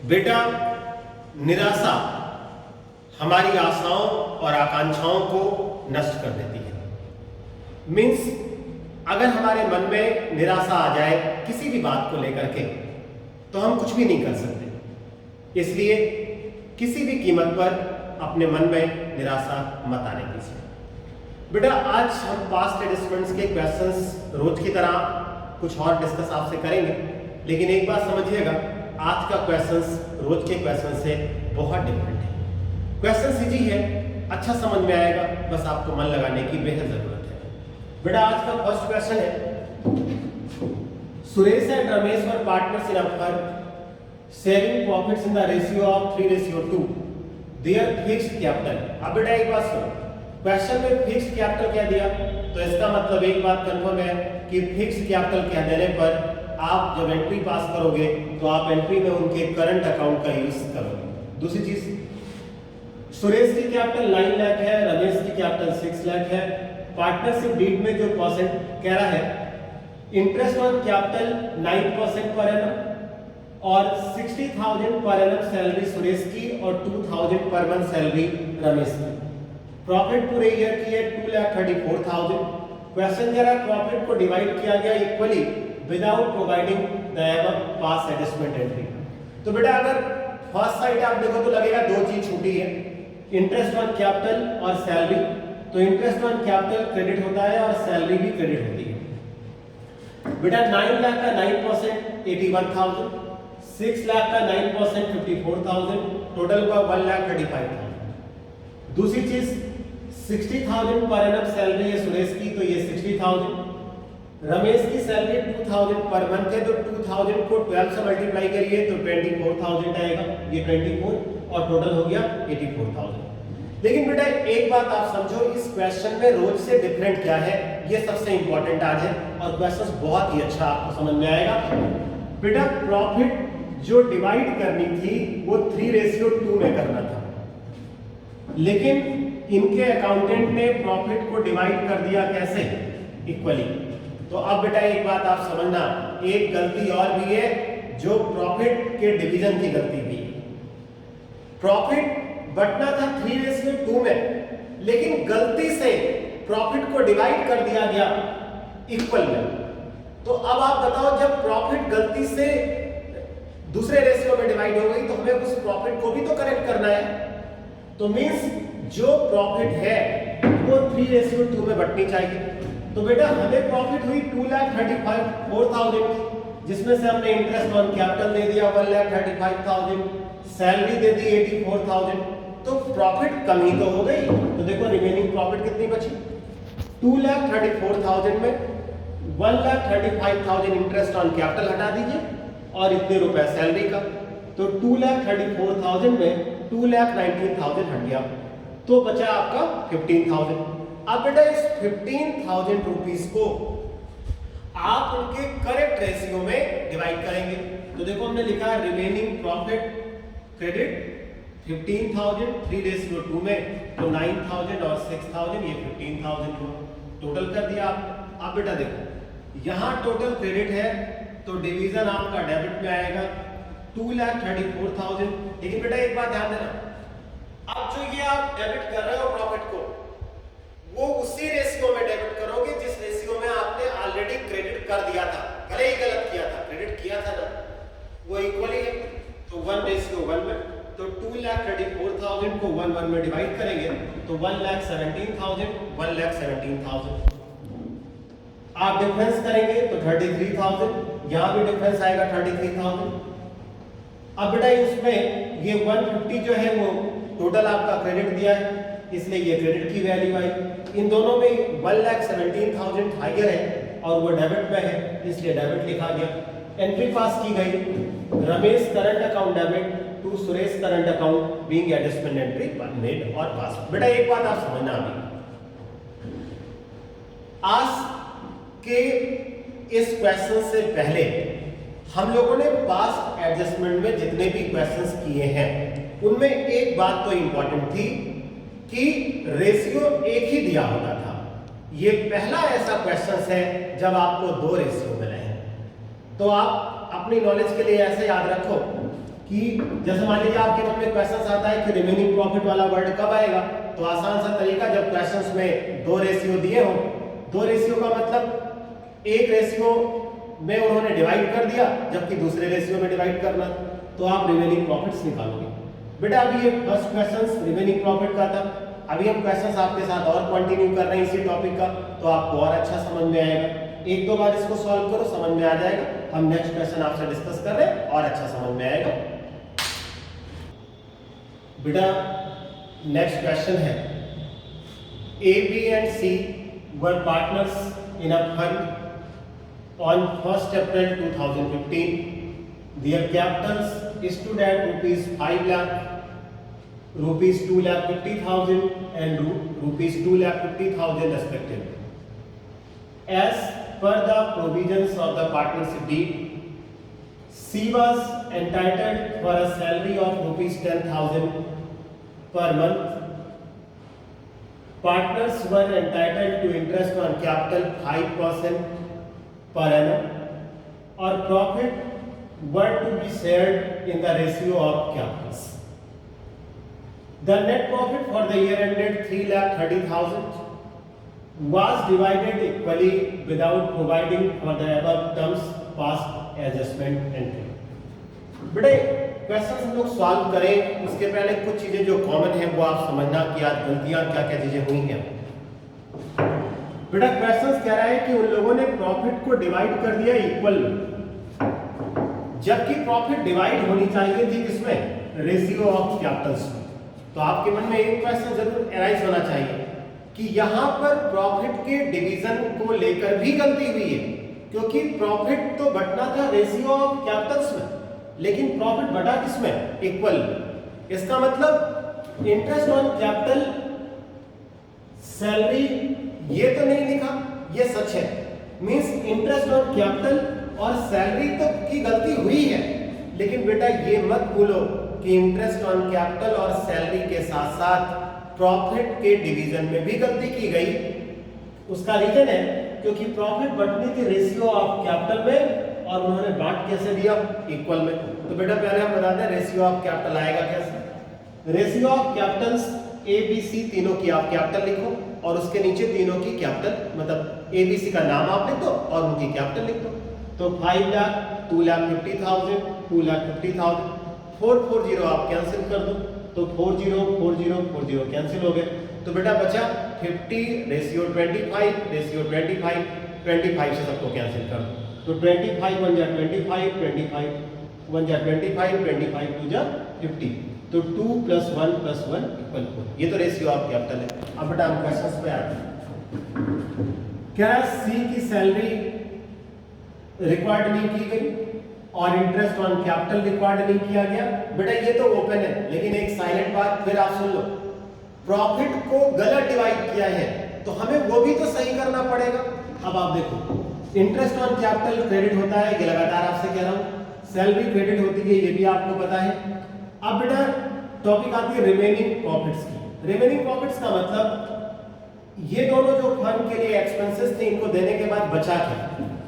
बेटा, निराशा हमारी आशाओं और आकांक्षाओं को नष्ट कर देती है। मीन्स अगर हमारे मन में निराशा आ जाए किसी भी बात को लेकर के तो हम कुछ भी नहीं कर सकते। इसलिए किसी भी कीमत पर अपने मन में निराशा मत आने दीजिए। बेटा, आज हम पास्ट एडजस्टमेंट्स के क्वेश्चंस रोज की तरह कुछ और डिस्कस आपसे करेंगे, लेकिन एक बात समझिएगा, आज का क्वेश्चंस रोज के क्वेश्चन से बहुत डिफरेंट है। क्वेश्चन इजी है, अच्छा समझ में आएगा, बस आपको मन लगाने की बेहद जरूरत है। बेटा, आज का फर्स्ट क्वेश्चन है, Suresh and Ramesh were partners in a firm sharing profits in the ratio of 3:2 their fixed capital. अब बेटा एक बात सुनो, क्वेश्चन में फिक्स्ड कैपिटल क्या दिया, तो इसका मतलब एक बात कंफर्म है कि फिक्स्ड कैपिटल कह देने पर आप जब एंट्री पास करोगे तो आप एंट्री में उनके करंट अकाउंट का यूज करोगे। दूसरी चीज, सुरेश की कैपिटल 9 लाख है, रमेश की कैपिटल 6 लाख है। पार्टनरशिप डीड में जो परसेंट कह रहा है, interest on capital 9% per annum और 60,000 पर एनम सैलरी सुरेश की और 2,000 पर मंथ सैलरी रमेश की। प्रॉफिट पूरे ईयर की है 2,34,000। क्वेश्चन कह रहा है प्रॉफिट को डिवाइड किया गया equally without providing the above pass adjustment entry. तो बेटा अगर फर्स्ट साइड आप देखो तो लगेगा दो चीज छूटी है, इंटरेस्ट ऑन कैपिटल और सैलरी। तो इंटरेस्ट ऑन कैपिटल क्रेडिट होता है और सैलरी भी क्रेडिट होती है। बेटा 9 लाख का 9% 81,000, 6 लाख का 9% 54,000, टोटल का 1,35,000। दूसरी चीज, 60,000 पर एनम सैलरी है सुरेश की, तो ये 60,000। रमेश की सैलरी 2,000 पर मंथ है, तो 2,000 को 12 से मल्टीप्लाई करिए तो 24,000 आएगा, ये 24 और टोटल हो गया 84,000। लेकिन बेटा एक बात आप समझो, इस क्वेश्चन में रोज से डिफरेंट क्या है, ये सबसे इंपॉर्टेंट आज है और क्वेश्चन बहुत ही अच्छा आपको समझ में आएगा। बेटा प्रॉफिट जो डिवाइड करनी थी वो 3:2 में करना था, लेकिन इनके अकाउंटेंट ने प्रॉफिट को डिवाइड कर दिया कैसे, इक्वली। तो अब बेटा एक बात आप समझना, एक गलती और भी है जो प्रॉफिट के डिवीजन की गलती भी है। प्रॉफिट बंटना था 3:2 में, लेकिन गलती से प्रॉफिट को डिवाइड कर दिया गया इक्वल में। तो अब आप बताओ, जब प्रॉफिट गलती से दूसरे रेशियो में डिवाइड हो गई तो हमें उस प्रॉफिट को भी तो करेक्ट करना है। तो मींस जो प्रॉफिट है वो 3:2 में बंटनी चाहिए। तो बेटा हमें प्रॉफिट हुई 2,34,000, जिसमें से हमने इंटरेस्ट ऑन कैपिटल दे दिया 1,35,000, सैलरी दे दी 84,000, तो प्रॉफिट कम ही तो हो गई। तो देखो रिमेनिंग प्रॉफिट कितनी बची, 2,34,000 में 1,35,000 इंटरेस्ट ऑन कैपिटल हटा दीजिए और इतने रुपए सैलरी का, तो 2,34,000 में 2,19,000 हट गया, तो बचा आपका 15,000। अब बेटा इस 15,000 रुपीस को आप उनके करेक्ट रेशियो में डिवाइड करेंगे। तो देखो हमने लिखा है रिमेनिंग प्रॉफिट क्रेडिट 15,000 3:2 में, तो 9,000 और 6,000 ये 15,000 हुआ, टोटल कर दिया आप। अब बेटा देखो यहां टोटल क्रेडिट है तो डिवीजन आपका डेबिट में आएगा 2,34,000। लेकिन बेटा एक बात ध्यान देना, अब जो ये आप डेबिट कर रहे हो प्रॉफिट को, वो उसी रेशियो में डेबिट करोगे जिस रेशियो में आपने ऑलरेडी क्रेडिट कर दिया था, भले ही गलत किया था, क्रेडिट किया था ना, वो इक्वली है। तो 1:1 में, तो 2,34,000 को 1 में डिवाइड करेंगे तो 1,17,000 1,17,000। आप डिफरेंस करेंगे तो 33,000, यहां भी डिफरेंस आएगा 33,000। अब बेटा इसमें ये 150 जो है वो टोटल आपका क्रेडिट दिया है, इसलिए ये क्रेडिट की वैल्यू आई। इन दोनों में 1,17,000 हायर है और वो डेबिट में है, इसलिए डेबिट लिखा गया। एंट्री पास की गई, Ramesh current account debit to Suresh current account being adjustment entry made और पास। बेटा एक बात आप समझना, अभी आज के इस क्वेश्चन से पहले हम लोगों ने पास्ट एडजस्टमेंट में जितने भी क्वेश्चंस किए हैं उनमें एक बात तो इंपॉर्टेंट थी कि रेशियो एक ही दिया होता था। ये पहला ऐसा क्वेश्चन है जब आपको दो रेशियो मिले हैं। तो आप अपनी नॉलेज के लिए ऐसे याद रखो कि जैसे मान लीजिए आपके मन में क्वेश्चन आता है कि रिमेनिंग प्रॉफिट वाला वर्ड कब आएगा, तो आसान सा तरीका, जब क्वेश्चंस में दो रेशियो दिए हो, दो रेशियो का मतलब एक रेशियो में उन्होंने डिवाइड कर दिया जबकि दूसरे रेशियो में डिवाइड करना, तो आप रिमेनिंग प्रॉफिट्स निकालोगे। बेटा अभी ये फर्स्ट क्वेश्चन रिमेनिंग प्रॉफिट का था, अभी हम क्वेश्चंस आपके साथ और कंटिन्यू कर रहे हैं इसी टॉपिक का, तो आपको और अच्छा समझ में आएगा। एक दो बार इसको सॉल्व करो, समझ में आ जाएगा। हम नेक्स्ट क्वेश्चन आपसे डिस्कस कर रहे हैं और अच्छा समझ में आएगा। बेटा नेक्स्ट क्वेश्चन है, A B and C were partners in a fund on 1 April 2015. Their capitals stood at rupees 5 lakh, rupees 2,50,000 and rupees 2,50,000 respectively. As per the provisions of the partnership deed, C was entitled for a salary of rupees 10,000 per month. Partners were entitled to interest on capital 5% per annum, or profit were to be shared in the ratio of capitals. The net profit for the year ended 3,30,000 was divided equally without providing for the above terms past adjustment entry. बेटे question हम लोग solve करें उसके पहले कुछ चीजें जो common है वो आप समझना कि आज गलतियां क्या क्या चीजें हुई हैं। बेटा क्वेश्चन कह रहा है कि उन लोगों ने प्रॉफिट को डिवाइड कर दिया इक्वल में, जबकि प्रॉफिट डिवाइड होनी चाहिए थी किसमें, रेशियो ऑफ कैपिटल्स में। तो आपके मन में एक क्वेश्चन जरूर अराइज होना चाहिए कि यहां पर प्रॉफिट के डिवीजन को लेकर भी गलती हुई है, क्योंकि प्रॉफिट तो बटना था रेशियो ऑफ कैपिटल्स में, लेकिन प्रॉफिट बटा किसमें, इक्वल। इसका मतलब इंटरेस्ट ऑन कैपिटल सैलरी ये तो नहीं लिखा, ये सच है, मींस इंटरेस्ट ऑन कैपिटल और सैलरी तो की गलती हुई है, लेकिन बेटा ये मत भूलो कि इंटरेस्ट ऑन कैपिटल और सैलरी के साथ साथ प्रॉफिट के डिवीजन में भी गलती की गई। उसका रीजन है क्योंकि प्रॉफिट बटनी थी रेशियो ऑफ कैपिटल में और उन्होंने बांट कैसे दिया, इक्वल में। तो बेटा पहले हम बता दें रेशियो ऑफ कैपिटल आएगा कैसे। Ratio of capitals A B C तीनों की आप कैपिटल लिखो और उसके नीचे तीनों की कैपिटल मतलब ए बी सी का नाम आप लिख दो और उनकी कैपिटल लिख दो। तो 5 लाख, 2,50,000, 2,50,000, 440 आप कैंसिल कर दो, तो 40 40 40 कैंसिल हो गए। तो बेटा बचा 50 रेशियो 25 रेशियो 25 25 से सबको कैंसिल कर दो, तो 25 1 जा 25 25 1 जा 25 25 2 जा 50, तो 2 + 1 + 1 = 4। ये तो रेशियो ऑफ कैपिटल है। अब बेटा हम क्वेश्चंस पे आते हैं। क्या सी की सैलरी रिक्वायर्ड नहीं की गई और इंटरेस्ट ऑन कैपिटल रिक्वायर्ड नहीं किया गया? बेटा ये तो ओपन है, लेकिन एक साइलेंट बात फिर आप सुन लो, प्रॉफिट को गलत डिवाइड किया है तो हमें वो भी तो सही करना पड़ेगा। अब आप देखो, इंटरेस्ट ऑन कैपिटल क्रेडिट होता है, ये लगातार आपसे कह रहा हूं, सैलरी क्रेडिट होती है, ये भी आपको पता है। अब बेटा टॉपिक आती है रिमेनिंग प्रॉफिट्स की। रिमेनिंग प्रॉफिट्स का मतलब ये दोनों जो फर्म के लिए एक्सपेंसेस थे इनको देने के बाद बचा क्या।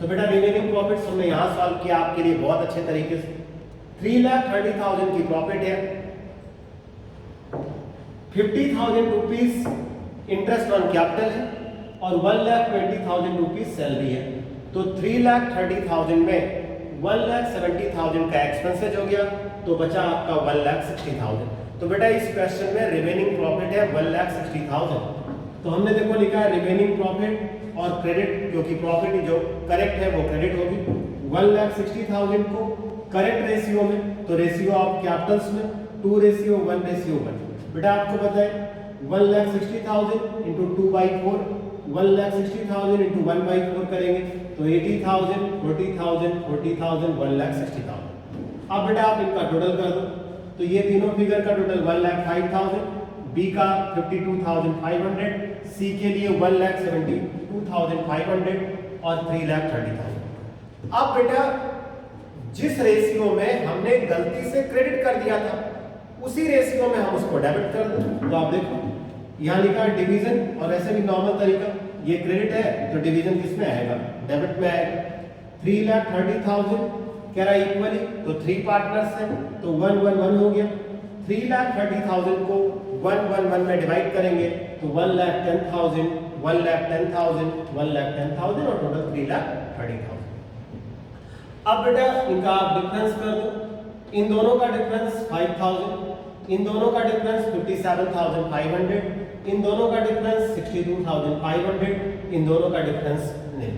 तो बेटा रिमेनिंग प्रॉफिट्स हमने यहां सॉल्व किया आपके लिए बहुत अच्छे तरीके से। 3,30,000 की प्रॉफिट है, 50,000 रुपीज इंटरेस्ट ऑन कैपिटल है और 1,20,000 रुपीज सैलरी है। तो 3,30,000 में 1,70,000 का एक्सपेंसेज हो गया, तो बचा आपका 1,60,000। तो बेटा इस क्वेश्चन में रिमेनिंग प्रॉफिट है 1,60,000। तो हमने देखो लिखा है रिमेनिंग प्रॉफिट और क्रेडिट, क्योंकि प्रॉफिट जो करेक्ट है वो क्रेडिट होगी। 1,60,000 को करेक्ट रेशियो में, तो रेशियो ऑफ कैपिटल्स में 2:1:1। बेटा आपको पता है 1,60,000 इंटू 2/4, 1,60,000 इंटू 1/4 करेंगे तो 80,000, 40,000, 40,000, 1,60,000। अब बेटा आप इनका टोटल कर दो, तो ये तीनों फिगर का टोटल 1,05,000, बी का 52,500, सी के लिए 1,72,500 और 3,30,000। अब बेटा जिस रेशियो में हमने गलती से क्रेडिट कर दिया था उसी रेशियो में हम उसको डेबिट कर दें। तो आप देखो यहाँ लिखा है डिवीजन, और ऐसे भी नॉर्मल तरीका, ये क्रेडिट है तो डिवीजन किस में आएगा, डेबिट में आएगा। 3,30,000 कह रहा है इक्वली, तो 3 पार्टनर्स हैं तो 1 1 1 हो गया। 3,30,000 को 1 1 1 में डिवाइड करेंगे तो 1,10,000 1,10,000 1,10,000 और टोटल 3,30,000। अब बेटा इनका आप डिफरेंस कर दो, इन दोनों का डिफरेंस 5,000, इन दोनों का डिफरेंस 57,500, इन दोनों का डिफरेंस 62,500, इन दोनों का डिफरेंस नहीं।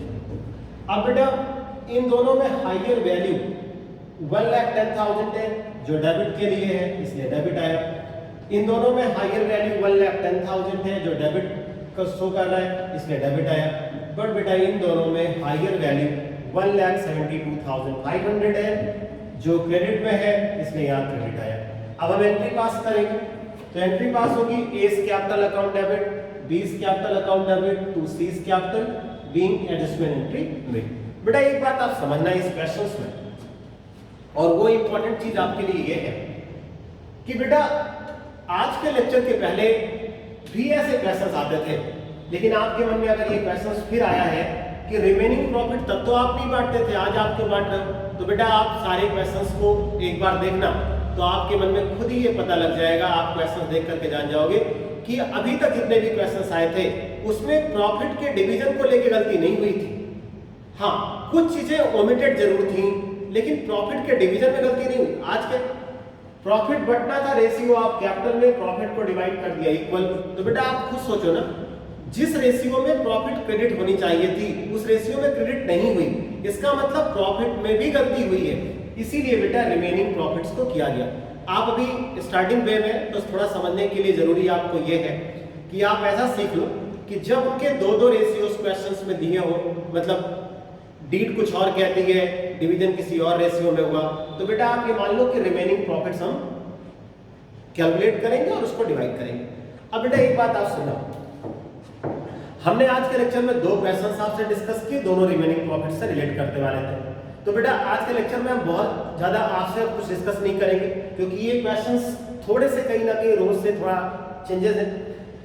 अब बेटा इन दोनों में हायर वैल्यू 1,10,000 है जो डेबिट के लिए है इसलिए डेबिट आया। इन दोनों में हायर वैल्यू 1,10,000 है जो डेबिट का शो कर रहा है इसलिए डेबिट आया। बट बेटा इन दोनों में हायर वैल्यू 1,72,500 है जो क्रेडिट में है इसलिए यहाँ क्रेडिट आया। अब हम एंट्री पास करेंगे तो एंट्री पास होगी A capital account debit, B capital account debit to C capital being adjustment entry में। बेटा एक बात आप समझना इस क्वेश्चंस में और वो इंपॉर्टेंट चीज आपके लिए ये है कि बेटा आज के लेक्चर के पहले भी ऐसे क्वेश्चंस आते थे, लेकिन आपके मन में अगर ये क्वेश्चंस फिर आया है कि रिमेनिंग प्रॉफिट तब तो आप नहीं बांटते थे आज आप क्यों बांट रहे हो, तो बेटा आप सारे क्वेश्चंस को एक बार देखना तो आपके मन में खुद ही ये पता लग जाएगा। आप क्वेश्चंस देख करके जान जाओगे कि अभी तक जितने भी क्वेश्चंस आए थे उसमें प्रॉफिट के डिवीजन को लेकर गलती नहीं हुई थी। हाँ, कुछ चीजें ओमिटेड जरूर थी लेकिन प्रॉफिट के डिवीजन में गलती नहीं हुई। आज के प्रॉफिट बटना था रेशियो, आप कैपिटल में प्रॉफिट को डिवाइड कर दिया इक्वल, तो बेटा आप खुद सोचो ना, जिस रेशियो में प्रॉफिट क्रेडिट होनी चाहिए थी उस रेशियो में क्रेडिट नहीं हुई, इसका मतलब प्रॉफिट में भी गलती हुई है, इसीलिए बेटा रिमेनिंग प्रॉफिट्स को किया गया। आप अभी स्टार्टिंग वे में तो थोड़ा समझने के लिए जरूरी आपको ये है कि आप ऐसा सीख लो कि जब उनके दो रेशियोज क्वेश्चंस में दिए हो, मतलब डीड कुछ और कहती है, डिवीजन किसी और रेशियो में हुआ, तो बेटा आप ये मान लो कि रिमेनिंग प्रॉफिट्स हम कैलकुलेट करेंगे और उसको डिवाइड करेंगे। अब बेटा एक बात आप सुनो, हमने आज के लेक्चर में 2 क्वेश्चंस आपसे डिस्कस किए, दोनों रिमेनिंग प्रॉफिट से रिलेट करते वाले थे। तो बेटा आज के लेक्चर में हम बहुत ज्यादा आपसे कुछ डिस्कस नहीं करेंगे क्योंकि ये क्वेश्चंस थोड़े से कहीं ना कहीं रोज से थोड़ा चेंजेस है,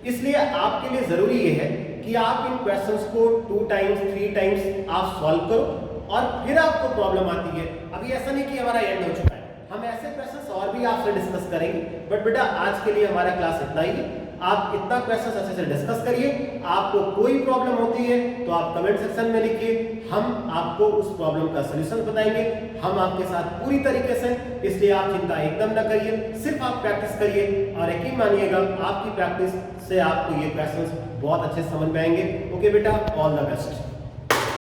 इसलिए आपके लिए जरूरी ये है कि आप इन क्वेश्चंस को 2 टाइम्स 3 टाइम्स आप सॉल्व करो और फिर आपको प्रॉब्लम आती है। अभी ऐसा नहीं कि हमारा एंड हो चुका है, हम ऐसे क्वेश्चंस और भी आपसे डिस्कस करेंगे, बट बेटा आज के लिए हमारा क्लास इतना ही है। आप इतना क्वेश्चंस अच्छे से डिस्कस करिए, आपको कोई प्रॉब्लम होती है तो आप कमेंट सेक्शन में लिखिए, हम आपको उस प्रॉब्लम का सलूशन बताएंगे, हम आपके साथ पूरी तरीके से, इसलिए आप चिंता एकदम न करिए, सिर्फ आप प्रैक्टिस करिए और यकीन मानिएगा आपकी प्रैक्टिस से आपको ये क्वेश्चंस बहुत अच्छे समझ में आएंगे। ओके बेटा, ऑल द बेस्ट।